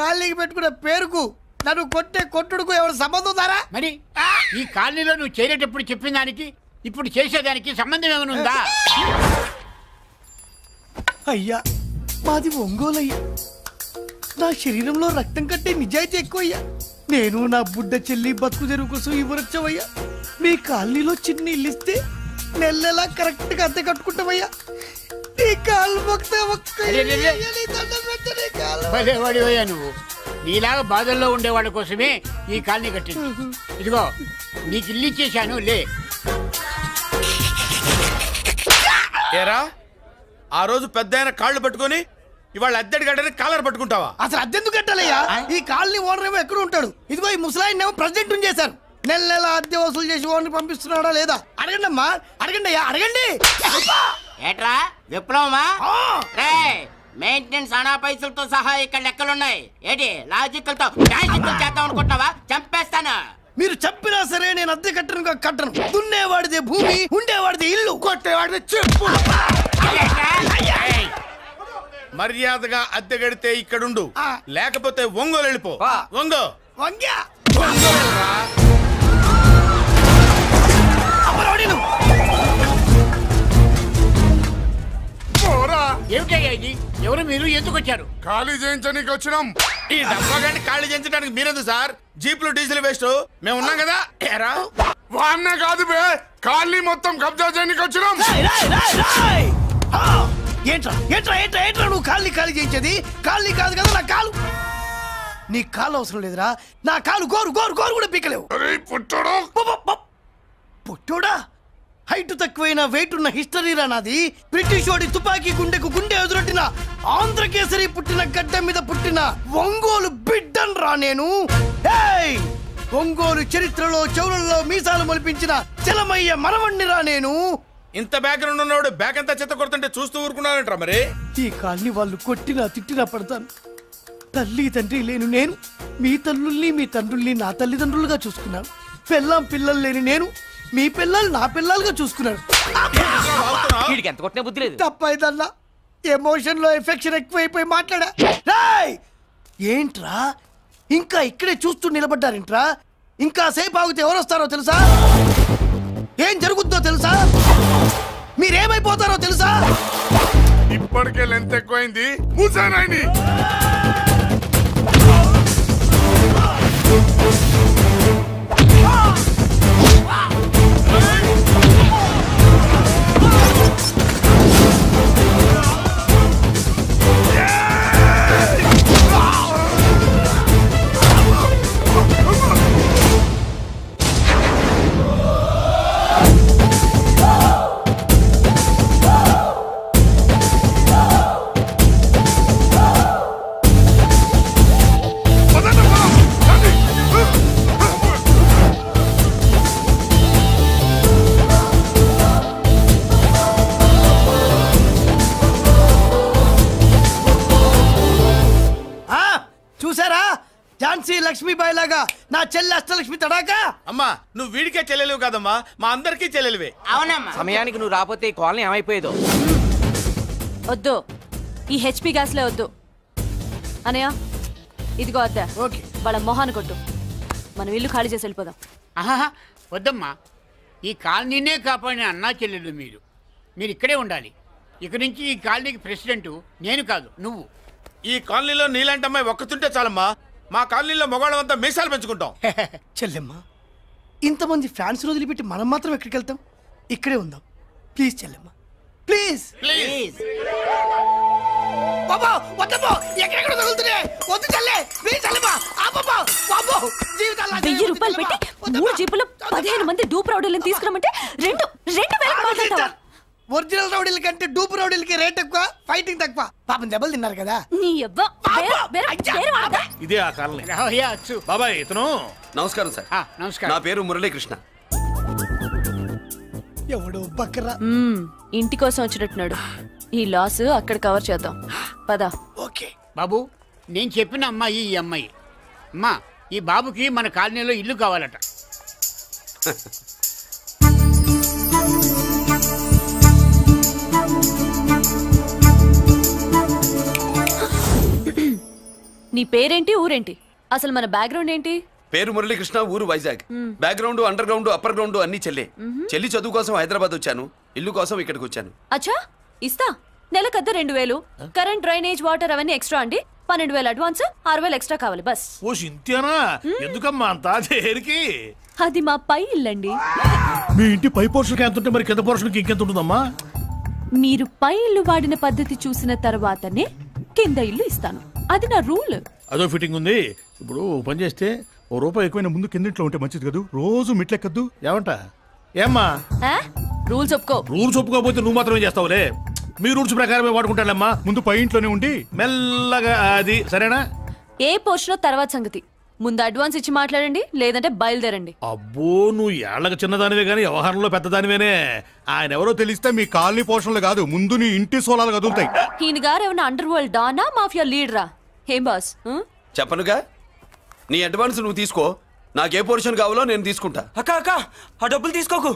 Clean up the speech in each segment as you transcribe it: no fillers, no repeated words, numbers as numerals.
కాలనీకి పెట్టుకున్న పేరుకు నన్ను కొట్టే కొట్టుడుకు ఎవరు సంబంధం ఉందారా? మరి ఈ కాలనీలో నువ్వు చేరేటప్పుడు చెప్పిన దానికి ఇప్పుడు చేసేదానికి సంబంధం ఏమైనా ఉందా? అయ్యా మాది ఒంగోలు అయ్యా. నా శరీరంలో రక్తం కట్టే నిజాయితీ ఎక్కువయ్యా. నేను నా బుడ్డ చెల్లి బతుకు తెరువు కోసం ఇవ్వరొచ్చావయ్యా. మీ కాలనీలో చిన్న ఇల్లు ఇస్తే నెలలా కరెక్ట్ గా అద్దె కట్టుకుంటామయ్యా. నీ కాలు భలేవాడివయ్యా నువ్వు. నీలాగా బాధల్లో ఉండేవాళ్ళ కోసమే ఈ కాలనీ కట్టింది. ఇదిగో నీకు ఇల్లు ఇచ్చేశాను లే. ఏరా ఆ రోజు పెద్ద ఆయన కాళ్ళు పట్టుకొని ఇవాళ అద్దెడి గడ్డని కాలర్ పట్టుకుంటావా? అసలు అద్దెందుకు కట్టాలయ్యా? ఈ కాలనీ ఓనర్ ఏమో ఎక్కడ ఉంటాడు? ఇదిగో ఈ ముసలాయిని ఏమో ప్రెసిడెంట్ చేశారు. నెల నెల అద్దె వసూలు చేసి ఓనర్ పంపిస్తున్నాడా లేదా అడగండి అమ్మా. అడగండి అయ్యా అడగండి. ఏట్రా విప్లవమా? మెయింటెనెన్స్ అనా పైసలతో సహా ఇక్కడ లెక్కలున్నాయి. ఏంటి లాజికల్ తో మ్యాజికల్ చేద్దాం అనుకుంటున్నావా? చంపేస్తాను. మీరు చెప్పినా సరే నేను అద్దె కట్టను. దున్నేవాడిదే భూమి, ఉండేవాడిదే ఇల్లు, కొట్టేవాడిదే చెప్పు. మర్యాదగా అద్దె గడితే ఇక్కడుండు, లేకపోతే ఒంగోలు వెళ్ళిపో. ఏమిటయ్యా ఇది? ఎవరు మీరు? ఎందుకు వచ్చారు? ఖాళీ చేయించడానికి వచ్చినాం. ఈ డబ్బా గంట ఖాళీ చేయించడానికి మీరెందు సార్? జీప్లు డీజిల్ వేస్ట్, మేము ఉన్నాం కదా. ఏరా వాన్న కాదు బే, ఖాళీ మొత్తం కబ్జా చేయడానికి వచ్చినాం. ఏంట్రా నువ్వు కాలనీ ఖాళీ చేయించేది? కాలనీ కాదు కదా నా కాలు. నీ కాలు అవసరం లేదురా. నా కాలు గోరు కూడా పీకలేవు. పుట్టోడా హైట్ తక్కువైన వెయిట్ ఉన్న హిస్టరీరా నాది. బ్రిటిష్ వాడి తుపాకీ గుండెకు గుండె ఎదురొట్టిన ఆంధ్రకేసరి పుట్టిన గడ్డ మీద పుట్టిన ఒంగోలు బిడ్డన్ రా నేను. ఒంగోలు చరిత్రలో చౌరల్లో మీసాలు మొలిపించిన చలమయ్య మనవణ్ణిరా నేను. ఇంత బ్యాక్గ్రౌండ్ ఉన్నవాడు బ్యాక్ అంతా చెత్త కొడుతుంటే చూస్తూ ఊరుకున్నానంటారా? మరి ఈ కాలనీ వాళ్ళు కొట్టినా తిట్టినా పడతాను. తల్లి తండ్రి లేను నేను మీ తల్లుల్ని మీ తండ్రుల్ని నా తల్లిదండ్రులుగా చూసుకున్నాను. పెళ్ళాం పిల్లలు లేని నేను మీ పిల్లలు నా పిల్లలుగా చూసుకున్నాను. తప్పైదల్లా ఎమోషన్ లో ఎఫెక్షన్ ఎక్కువైపోయి మాట్లాడా. ఏంట్రా ఇంకా ఇక్కడే చూస్తూ నిలబడ్డారేంట్రా? ఇంకా సేపు ఆగితే ఎవరు వస్తారో తెలుసా? ఏం జరుగుద్దో తెలుసా? మీరేమైపోతారో తెలుసా? ఇప్పటికే లెంత్ ఎక్కువైంది. మూసానాయని లక్ష్మీబాయి లాగా నా చెల్లి అష్టలక్ష్మి తడాకా. అమ్మా నువ్వు వీడికే చెల్లెలివి కాదమ్మా, మా అందరికీ చెల్లెలివే. అవునమ్మా. సమయానికి నువ్వు రాకపోతే కాలనీ ఏమైపోయేదో. వద్దు, ఈ హెచ్పి గ్యాస్లే వద్దు. అనయ్య ఇదిగో అద్దా. ఓకే వాళ్ళ మొహాన్ని కొట్టు. మనం ఇల్లు ఖాళీ చేసి వెళ్ళిపోదాం. వద్దమ్మా, ఈ కాలనీనే కాపాడిన అన్నా చెల్లెలు మీరు ఇక్కడే ఉండాలి. ఇక నుంచి ఈ కాలనీకి ప్రెసిడెంట్ నేను కాదు నువ్వు. ఈ కాలనీలో నీలాంటి అమ్మాయి ఒక్కతుంటే చాలమ్మా. మా కాలనీలో మొగాళ్ళంతా మీసాలు పెంచుకుంటాం. చెల్లెమ్మా, ఇంతమంది ఫ్యాన్స్ వదిలిపెట్టి మనం మాత్రం ఎక్కడికి వెళ్తాం? ఇక్కడే ఉందాం ప్లీజ్ చెల్లెమ్మా, ప్లీజ్ ప్లీజ్. బాబా వద్దమ్మా, ఎక్కడెక్కడ తగులుతున్నాయి, వద్దు చెల్లె ప్లీజ్ చెల్లెమ్మా. అబ్బబ్బా బాబో, జీవితాల్లో 1000 రూపాయలు పెట్టి 3 జీపులు 15 మంది డూప్ రౌడీలను తీసుకురమంటే 2000 మాట్లాడతావా? ఒరిజినల్ రౌడీల కంటే డూప్ రౌడీలకి రేట్ ఎక్కువ, ఫైటింగ్ తక్కువ. పాపం దెబ్బలు తిన్నారు కదా. నీ అబ్బా ఇదే ఆ కాలనీ. బాబాయ్ ఇతను. నమస్కారం సార్. నమస్కారం. నా పేరు మురళీకృష్ణ. ఎవడో బక్కరా ఇంటి కోసం వచ్చినట్టున్నాడు. ఈ లాస్ అక్కడ కవర్ చేద్దాం పదా. ఓకే బాబు, నేను చెప్పిన అమ్మాయి ఈ అమ్మాయి. అమ్మా, ఈ బాబుకి మన కాలనీలో ఇల్లు కావాలట. నీ పేరేంటి ఊరేంటి అసలు మన బ్యాక్గ్రౌండ్ ఏంటి? పేరు మురళీకృష్ణ, ఊరు Vizag. Background under ground upper ground అన్ని చెల్లె. చెల్లి చదువు కోసం హైదరాబాద్ వచ్చాను, ఇల్లు కోసం ఇక్కడికి వచ్చాను. అచ్చా ఇస్తా. నెలకద్ద 2000, కరెంట్ డ్రైనేజ్ వాటర్ అవన్నీ ఎక్స్ట్రా అండి. 12,000 అడ్వాన్స్, 6,000 ఎక్స్ట్రా కావాలి బస్. ఓ సింత్యానా, ఎందుకమ్మా అంతా దేనికి? అది మా పై ఇల్లండి. మీ ఇంటి పై పోర్షన్కి ఎంత ఉంటే మరి కింద పోర్షన్కి ఇంకెంత ఉంటుందమ్మా? మీరు పై ఇల్లు వాడిన పద్ధతి చూసిన తర్వాతనే కింద ఇల్లు ఇస్తాను. అది నా రూల్. అదో ఫిట్టింగ్ ఉంది. ఇప్పుడు పని చేస్తే ₹1 ఎక్కువైనా ముందు కిందింట్లో ఉంటే మంచిది కదా, రోజు మెట్లెక్కద్దు. ఏమంట? ఏమ్మా రూల్స్ ఒప్పుకో. రూల్స్ ఒప్పుకోకపోతే నువ్వు మాత్రమే చేస్తావులే. మీ రూల్స్ ప్రకారమే వాడుకుంటానమ్మా. ముందు పై ఇంట్లోనే ఉండి మెల్లగా అది సరేనా? ఏ పోర్షన్ తర్వాత సంగతి. ముందు అడ్వాన్స్ ఇచ్చి మాట్లాడండి, లేదంటే బయలుదేరండి. అబ్బో, నువ్వు ఏళ్ళకి చిన్నదానివే గానీ వ్యవహారంలో పెద్దదానివేనే. ఆయన ఎవరో తెలిస్తే మీ కాలనీ పోషణలు కాదు, ముందు నీ ఇంటి సోలాలు కదులుతాయి. ఈయన గారు ఏమన్నా అండర్ వరల్డ్ డానా, మాఫియా లీడరా? ఏం బాస్? చెప్పనుగా, నీ అడ్వాన్స్ నువ్వు తీసుకో, నాకే పోర్షన్ కావాలో నేను తీసుకుంటా. అక్క అక్క, ఆ డబ్బులు తీసుకోకు.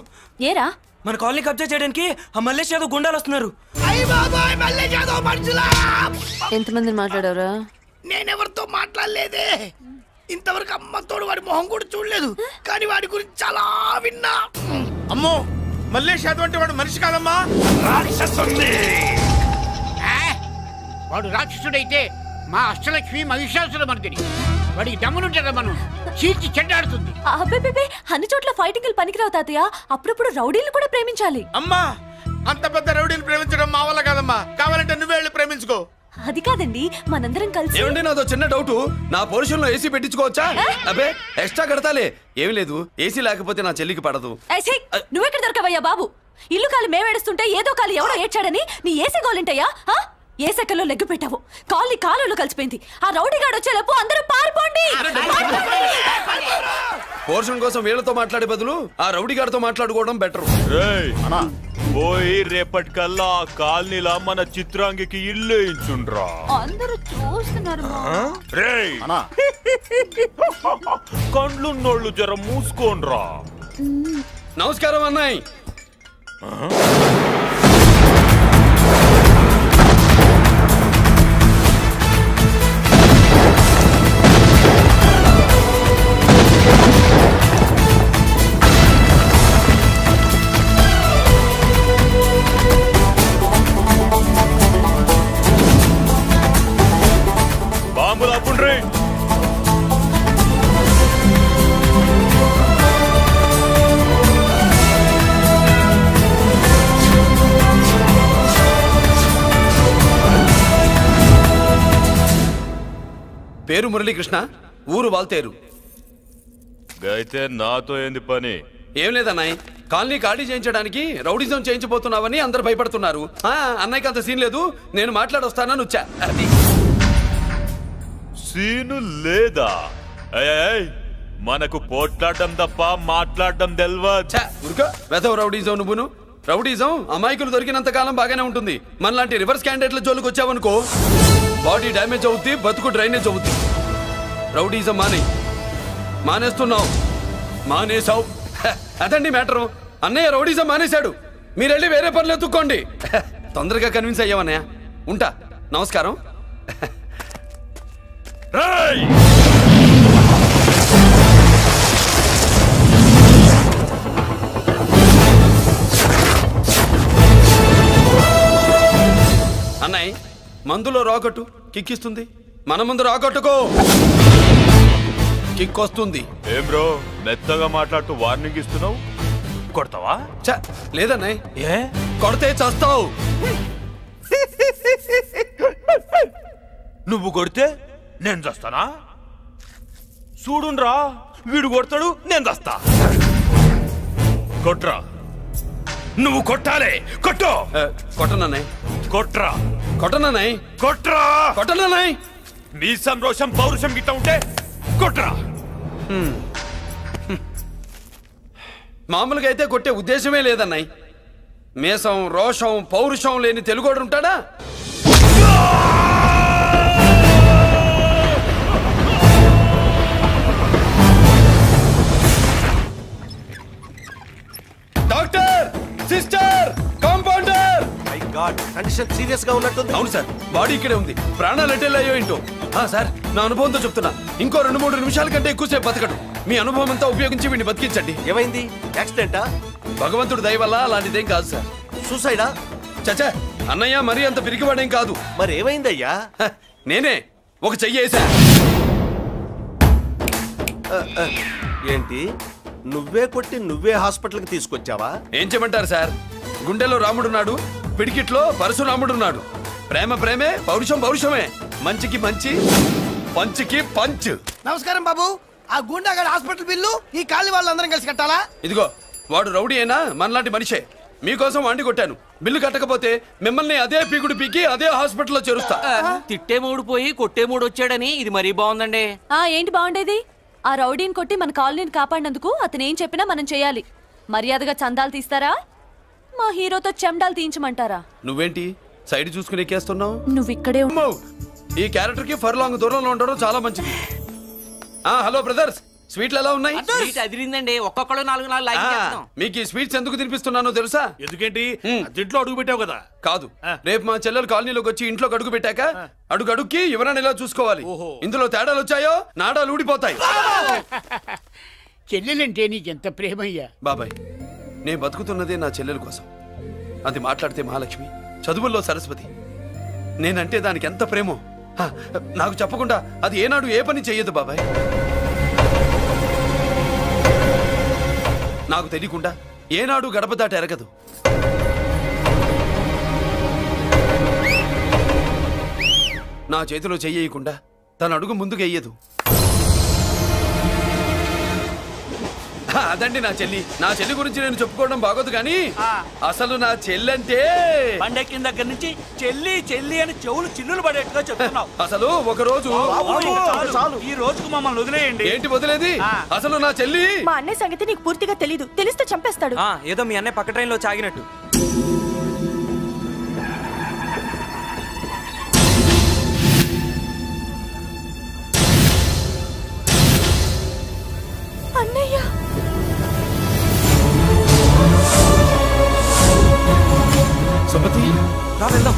ఏరా? మన కాలనీ కబ్జా చేయడానికి ఆ మల్లేష్ యాదవ్ గుండాలు వస్తున్నారు. ఎంతమందిని మాట్లాడారా? నేనెవరితో మాట్లాడలేదే. ఇంతవరకు అమ్మతోడు వాడి మొహం కూడా చూడలేదు, కానీ వాడి గురించి చాలా విన్నా. అమ్మో, మల్లేష్ యాదవ్ అంటే వాడు మనిషి కాదమ్మా, రాక్షసుని. వాడు రాక్షసుడైతే మా అష్టలక్ష్మి మహిషాసుల మర్దిని. వాడికి దమ్మునుంటారా మనం చీల్చి చెడ్డాడుతుంది. అబ్బే, అన్ని చోట్ల ఫైటింగ్ పనికిరావు తాతయ్య. అప్పుడప్పుడు రౌడీలు కూడా ప్రేమించాలి. అమ్మా, అంత పెద్ద రౌడీని ప్రేమించడం మా వల్ల కాదమ్మా. కావాలంటే నువ్వే వెళ్ళి ప్రేమించుకో. అది కాదండి, మనందరం కలిసి. ఏమండి, నాదో చిన్న డౌట్. నా పోర్షన్ లో ఏసీ పెట్టించుకోవచ్చా? అబ్బే, ఎక్స్ట్రా కడతాలే. ఏమి లేదు, ఏసీ లేకపోతే నా చెల్లికి పడదు. నువ్వెక్కడ దొరకవయ్యా బాబు? ఇల్లు కాలు మేమేడుస్తుంటే ఏదో కాలు ఎవరో ఏడ్చాడని నీ ఏసీ గోలింటయ్యా? ఏ సెకల్లో లెగ్గు పెట్టావు, కాలి కాలులో కలిసిపోయింది. ఆ రౌడీగాడు వచ్చేలోపు అందరూ పారిపోండి. పోర్షన్ కోసం వీళ్ళతో మాట్లాడే బదులు ఆ రౌడీ గారితో మాట్లాడుకోవడం బెటర్. పోయి రేపటికల్లా ఆ కాలనీలా మన చిత్రాంగికి ఇల్లు ఇచ్చుండ్రా. అందరూ చూస్తున్నారు. కండ్లున్నోళ్ళు జర మూసుకోండ్రా. నమస్కారం అన్నాయ్. బాంబులు ఆపుండ్రీ. పేరు మురళీకృష్ణ, ఊరు వాల్తేరు. అయితే నాతో ఏంది పని? ఏం లేదన్నాయ్, కాలనీ ఖాళీ చేయించడానికి రౌడిజం చేయించబోతున్నావని అందరు భయపడుతున్నారు. అన్నయ్యకి అంత సీన్ లేదు, నేను మాట్లాడొస్తానని వచ్చా. అది సీను లేదా? మనకు పోట్లాడడం తప్ప మాట్లాడడం తెల్వా. వెధవ రౌడీజం నువ్వును. రౌడీజం అమాయకులు దొరికినంత కాలం బాగానే ఉంటుంది. మనలాంటి రివర్స్ క్యాండిడేట్ల జోలికి వచ్చావనుకో, బాడీ డ్యామేజ్ అవుద్ది, బతుకు డ్రైనేజ్ అవుద్ది. రౌడీజం మానేస్తున్నావు, మానేసావు. అదండి మ్యాటరు. అన్నయ్య రౌడీజం మానేశాడు, మీరెళ్ళి వేరే పనులు ఎత్తుక్కోండి. తొందరగా కన్విన్స్ అయ్యావన్నయ్య. ఉంటా, నమస్కారం. అన్నయ్య, మందులో రాకట్టు కిక్కిస్తుంది, మన ముందు రాకట్టుకో కిక్ వస్తుంది. ఏం బ్రో, మెత్తగా మాట్లాడుతూ వార్నింగ్ ఇస్తున్నావు? కొడతావా? లేదన్నయ్య, ఏ కొడితే చస్తావు. నువ్వు కొడితే నేను చస్తానా? చూడుండ్రా, వీడు కొడతాడు, నేను చస్తా. కొట్రా, నువ్వు కొట్టాలే. కొట్టు. కొట్టనన్నయ్య. కొట్రా. కొట్టనన్నయ్య. కొట్రా. కొట్టనన్నయ్య. నీ సంతోషం పౌరుషం గిట్ట ఉంటే కొట్రా. మామూలుగా అయితే కొట్టే ఉద్దేశమే లేదన్నయ్య. మేషం రోషం పౌరుషం లేని తెలుగోడు ఉంటాడా? Doctor, sister, compounder. My God, condition serious గా ఉన్నట్టుంది. అవును సార్, బాడీ ఇక్కడే ఉంది, ప్రాణాలు ఎట్టెళ్ళాయో ఏంటో. సార్ నా అనుభవంతో చెప్తున్నా ఇంకో 2-3 నిమిషాల కంటే ఎక్కువసేపు బతకడు. మీ అనుభవం అంతా ఉపయోగించి వీడిని బతికించండి. ఏమైంది? యాక్సిడెంటా? భగవంతుడు దయ వల్ల అలాంటిదేం కాదు సార్. సూసైడా? చచ్చా, అన్నయ్య మరీ అంత పిరికివాడేం కాదు. మరి ఏమైందయ్యా? నేనే ఒక చెయ్యేసా. ఏంటి, నువ్వే కొట్టి నువ్వే హాస్పిటల్కి తీసుకొచ్చావా? ఏం చేయమంటారు సార్, గుండెలో రాముడున్నాడు, పిడికిట్లో పరశురాముడున్నాడు. ప్రేమ ప్రేమే, పౌరుషం పౌరుషమే, మంచికి మంచి, పంచికి పంచ్. నమస్కారం బాబు. ఆ గుండాగడ్ హాస్పిటల్ బిల్లు ఈ కాలి వాళ్ళందరం కలిసి కట్టాలా? ఇదిగో, వాడు రౌడీ అయినా మనలాంటి మనిషే. మీకోసం వండి కొట్టాను. బిల్లు కట్టకపోతే మిమ్మల్ని అదే పీకుడు పీకి అదే హాస్పిటల్లో చేరుస్తా. తిట్టే మూడు పోయి కొట్టే మూడు వచ్చాడని ఇది మరీ బాగుందండి. ఏంటి బాగుండేది? ఆ రౌడీని కొట్టి మన కాలనీని కాపాడినందుకు అతను ఏం చెప్పినా మనం చేయాలి. మర్యాదగా చందాలు తీస్తారా, మా హీరోతో చెండాలు తీయించమంటారా? నువ్వేంటి సైడ్ చూసుకుని ఎక్కేస్తున్నావు? నువ్వు ఇక్కడే ఈ క్యారెక్టర్ కి ఫర్లాంగ్ దూరంలో ఉండడం చాలా మంచిది. హలో బ్రదర్స్, స్వీట్లు ఎలా ఉన్నాయి? స్వీట్ అదిరిందండి. ఒక్కొక్కడు 4 లైక్ చేద్దాం. మీకు ఈ స్వీట్స్ ఎందుకు తినిపిస్తున్నానో తెలుసా? ఎందుకేంటి? ఇంట్లో అడుగు పెట్టావు కదా. కాదు, రేపు మా చెల్లెలు కాలనీలోకి వచ్చి ఇంట్లో అడుగు పెట్టాక అడుగుకి ఎవరైనా ఇలా చూసుకోవాలి. ఇందులో తేడాలు వచ్చాయో నాడాలు ఊడిపోతాయి. చెల్లెలంటే నీకెంత ప్రేమయ్యా? బాబాయ్, నేను బతుకుతున్నదే నా చెల్లెల కోసం. అది మాట్లాడితే మహాలక్ష్మి, చదువుల్లో సరస్వతి. నేనంటే దానికి ఎంత ప్రేమో నాకు చెప్పకుండా అది ఏనాడు ఏ పని చెయ్యదు బాబాయ్. నాకు తెలియకుండా ఏనాడు గడప దాట ఎరగదు. నా చేతిలో చెయ్యకుండా తన అడుగు ముందుకు వెయ్యదు. అదండి నా చెల్లి. నా చెల్లి గురించి నేను చెప్పుకోవడం బాగోదు కానీ అసలు నా చెల్లంటే పండెక్కిన దగ్గర నుంచి చెల్లి చెల్లి అని చెవులు చిల్లులు పడేట్టుగా చెప్తున్నావు. అసలు ఒక రోజు ఈ రోజుకు మమ్మల్ని వదిలేయండి. ఏంటి వదిలేది? అసలు నా చెల్లి. మా అన్నయ్య సంగతి నీకు పూర్తిగా తెలీదు. తెలిస్తే చంపేస్తాడు. ఏదో మీ అన్నయ్య పక్క ట్రైన్ లో చాగినట్టు. అన్నయ్య సుమతి, రా వెళ్దాం.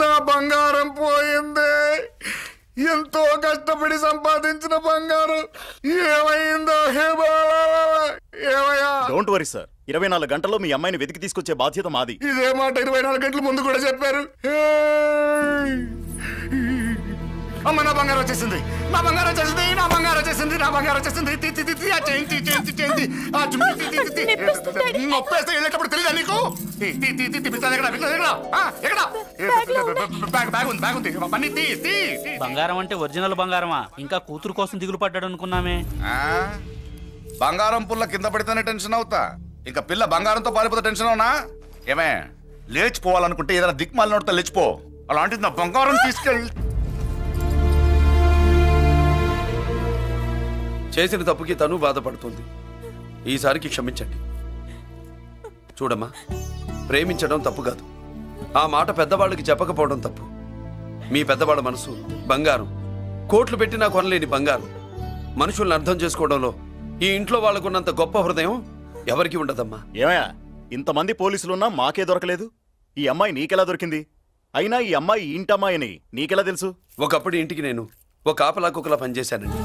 నా బంగారం పోయింది. ఎంతో కష్టపడి సంపాదించిన బంగారం ఏమైందో? ఏమయ్యా? డోంట్ వరీ సార్, 24 గంటల్లో మీ అమ్మాయిని వెతికి తీసుకొచ్చే బాధ్యత మాది. ఇదే మాట 24 గంటల ముందు కూడా చెప్పారు. అమ్మ, నా బంగారం వచ్చేసింది, నా బంగారం వచ్చేసింది, నా బంగారం వచ్చేసింది, నా బంగారం వచ్చేసింది. నొప్పేస్తే వెళ్ళేటప్పుడు తెలియదా నీకు? బంగారం అంటే ఒరిజినల్ బంగారమా? ఇంకా కూతురు కోసం దిగులు పడ్డాడు అనుకున్నామే. బంగారం పుల్ల కింద పడితేనే టెన్షన్ అవుతా, ఇంకా పిల్ల బంగారంతో పారిపోతే టెన్షన్ అవునా? ఏమే, లేచిపోవాలనుకుంటే ఏదైనా దిక్మాలిన నోడితే లేచిపో. అలాంటిది నా బంగారం తీసుకెళ్ళి. చేసిన తప్పుకి తను బాధపడుతుంది. ఈసారికి క్షమించండి. చూడమ్మా, ప్రేమించడం తప్పు కాదు. ఆ మాట పెద్దవాళ్ళకి చెప్పకపోవడం తప్పు. మీ పెద్దవాళ్ళ మనసు బంగారం, కోట్లు పెట్టినా కొనలేని బంగారం. మనుషుల్ని అర్థం చేసుకోవడంలో ఈ ఇంట్లో వాళ్ళకున్నంత గొప్ప హృదయం ఎవరికి ఉండదమ్మా. ఏమయ్యా, ఇంతమంది పోలీసులున్నా మాకే దొరకలేదు. ఈ అమ్మాయి నీకెలా దొరికింది? అయినా ఈ అమ్మాయి ఇంటమ్మాయి అని నీకెలా తెలుసు? ఒకప్పుడు ఇంటికి నేను ఒక ఆపలా కుక్కలా పనిచేశానండి.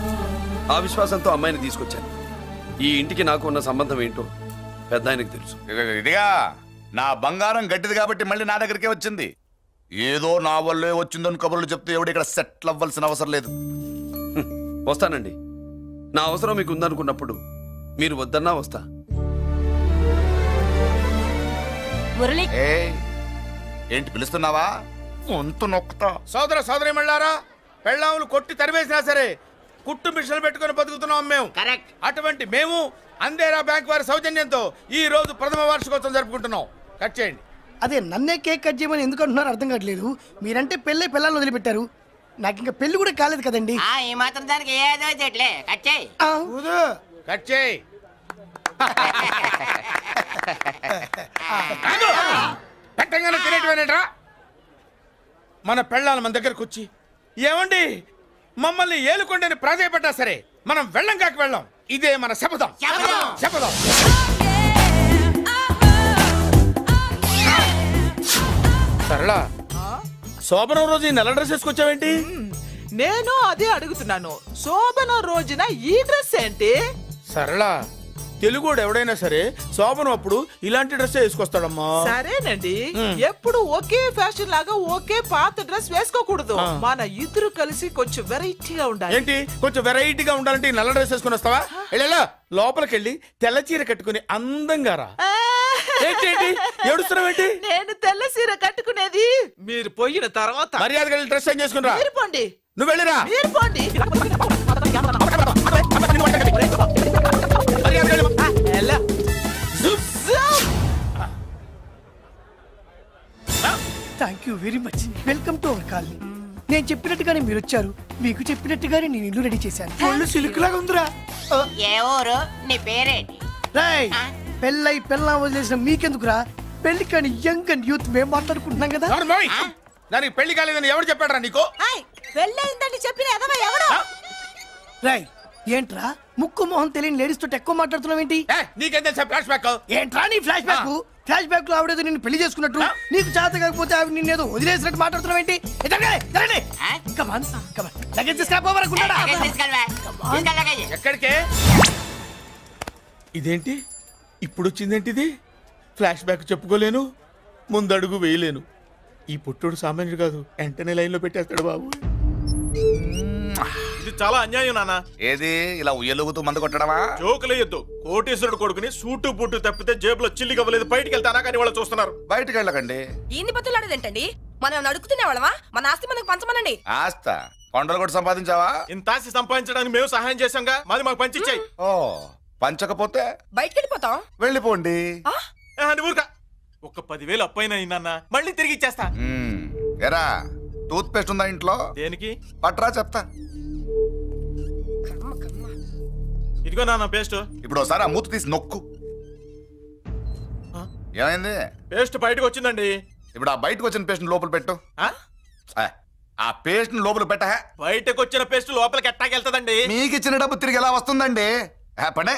ఆ విశ్వాసంతో అమ్మాయిని తీసుకొచ్చాను. ఈ ఇంటికి నాకు ఉన్న సంబంధం ఏంటో పెద్ద ఆయనకు తెలుసు. ఇదిగా నా బంగారం గట్టిది కాబట్టి మళ్ళీ నా దగ్గరికే వచ్చింది. ఏదో నా వల్లే వచ్చిందని కబుర్లు చెప్తే ఎవడు ఇక్కడ సెటిల్ అవ్వాల్సిన అవసరం లేదు. వస్తానండి. నా అవసరం మీకు ఉందనుకున్నప్పుడు మీరు వద్దన్నా వస్తా. ఏంటి పిలుస్తున్నావా? వంతు నొక్కుతా. సోదర సోదరి మళ్ళారా, పెళ్ళాములు కొట్టి తరివేసినా సరే కుట్టు మిషన్లు పెట్టుకుని బతుకుతున్నాం మేము. కరెక్ట్. అటువంటి మేము అందేరా బ్యాంక్ వారి సౌజన్యంతో ఈ రోజు ప్రథమ వార్షికోత్సవం జరుపుకుంటున్నాం. కట్ చేయండి. అదే నన్నే కేక్ కట్ చేయమని ఎందుకు అంటున్నారో అర్థం కావట్లేదు. మీరంటే పెళ్ళై పిల్లల్ని వదిలిపెట్టారు, నాకు ఇంకా పెళ్లి కూడా కాలేదు కదండి. ఈ మాత్రం దానికి ఏదో చెట్లే కట్ చేయి. కట్ చేయి. పెట్టంగానే తినేటివేనేట్రా? మన పెళ్ళాలి మన దగ్గరకు వచ్చి ఏమండి మమ్మల్ని ఏలుకొండని ప్రాధాయపడ్డా సరే మనం వెళ్ళం కాక వెళ్ళం. ఇదే మన శపథం. శపథం. సరళా, శోభనం రోజు ఈ నల్ల డ్రెస్ వేసుకొచ్చావేంటి? నేను అదే అడుగుతున్నాను. శోభనం రోజున ఈ డ్రెస్ ఏంటి? సరళా, తెలుగుడు ఎవడైనా సరే శోభనం అప్పుడు ఇలాంటి డ్రెస్ వేసుకొస్తాడమ్మా. సరేనండి, ఎప్పుడు ఒకే ఫ్యాషన్ లాగా ఒకే పాత డ్రెస్ వేసుకోకూడదు. మన ఇద్దరు కలిసి కొంచెం వెరైటీగా ఉండాలి. ఏంటి కొంచెం వెరైటీగా ఉండాలంటే నల్ల డ్రెస్ వేసుకుని వస్తావా? వెళ్ళా లోపలికి వెళ్ళి తెల్ల చీర కట్టుకుని అందంగా రా. ఏంటి ఏడుస్తున్నావేంటి? నేను తెల్ల చీర కట్టుకునేది మీరు పోయిన తర్వాత. మర్యాదగా వెళ్ళి డ్రెస్ చేంజ్ చేసుకుని రా. మీరు పోండి. నువ్వు వెళ్ళిరా. మీరు పోండి. Thank you very much. Welcome to our colony. నేను చెప్పినట్టుగానే మీరు వచ్చారు, మీకు చెప్పినట్టుగానే నేను ఇల్లు రెడీ చేశాను. ఒళ్ళు సిల్క్ లాగా ఉందిరా. ఏ ఊరు? నీ పేరేంటి? రాయ్, పెళ్ళై పెళ్ళా వదిలేసిన మీకెందుకురా? పెళ్లి కాని యంగ్ అండ్ యూత్ మేము మాట్లాడుకుంటున్నాం కదా. దానికి పెళ్లి కాలేదని ఎవరు చెప్పాడరా నీకు? పెళ్ళయిందని చెప్పిన ఎవడు? రాయ్, ఏంట్రా ముక్కు మొహం తెలియని లేడీస్ తోటి ఎక్కువ మాట్లాడుతున్నావు ఏంటి? నీకేం తెలుసా ఫ్లాష్ బ్యాక్? ఏంట్రా నీ ఫ్లాష్ బ్యాక్? ఫ్లాష్ బ్యాక్ లో ఆవిడేదో నిన్ను పెళ్లి చేసుకున్నట్టు, నీకు చేత కాకపోతే ఆవిడ నిన్నేదో వదిలేసినట్టు మాట్లాడుతున్నావు ఏంటి? ఎక్కడికే? ఇదేంటి ఇప్పుడు వచ్చిందేంటి? ఇది ఫ్లాష్ బ్యాక్ చెప్పుకోలేను, ముందడుగు వేయలేను. ఈ పుట్టుడు సామాన్యుడు కాదు, వెంటనే లైన్ లో పెట్టేస్తాడు బాబు. ఇది చాలా అన్యాయం నాన్న. ఏది ఇలా ఉయ్యలుగుతూ మందు కొట్టడమా? జోకులేయొద్దు. కోటేశ్వరుడు కొడుకుని సూటు బూటు తప్పితే జేబులో చిల్లి కవ్వలేదు, బయటికి వెళ్తానా కానీ వాళ్ళు చూస్తున్నారు. బయటికి వెళ్ళకండి. ఏంది బతులాడేదేంటండి? మనం నడుకుతున్న వాళ్ళమా? మన ఆస్తి మనకు పంచమనండి. ఆస్త కొండలు కూడా సంపాదించావా? ఇంత ఆస్తి సంపాదించడానికి మేము సహాయం చేశాంగా, మాది మాకు పంచిచ్చాయి. ఓ, పంచకపోతే బయటికి వెళ్ళిపోతాం. వెళ్ళిపోండి. ఊరుక. ఒక 10,000 అప్పైన అయిందన్న, మళ్ళీ తిరిగి ఇచ్చేస్తా. ఎరా, టూత్ పేస్ట్ ఉందా ఇంట్లో? దేనికి? పట్రా చెప్తా. ఇదిగో నాన్న పేస్ట్. ఇప్పుడు ఒకసారి ఆ మూత తీసి నొక్కు. ఏమైంది? పేస్ట్ బయటకు వచ్చిందండి. ఇప్పుడు ఆ బయటకు వచ్చిన పేస్ట్ లోపల పెట్టు. ఆ పేస్ట్ లోపల పెట్ట. బయటకు వచ్చిన పేస్ట్ లోపలికి ఎట్టాకెళ్తదండి? మీకు ఇచ్చిన డబ్బు తిరిగి ఎలా వస్తుందండి? పడే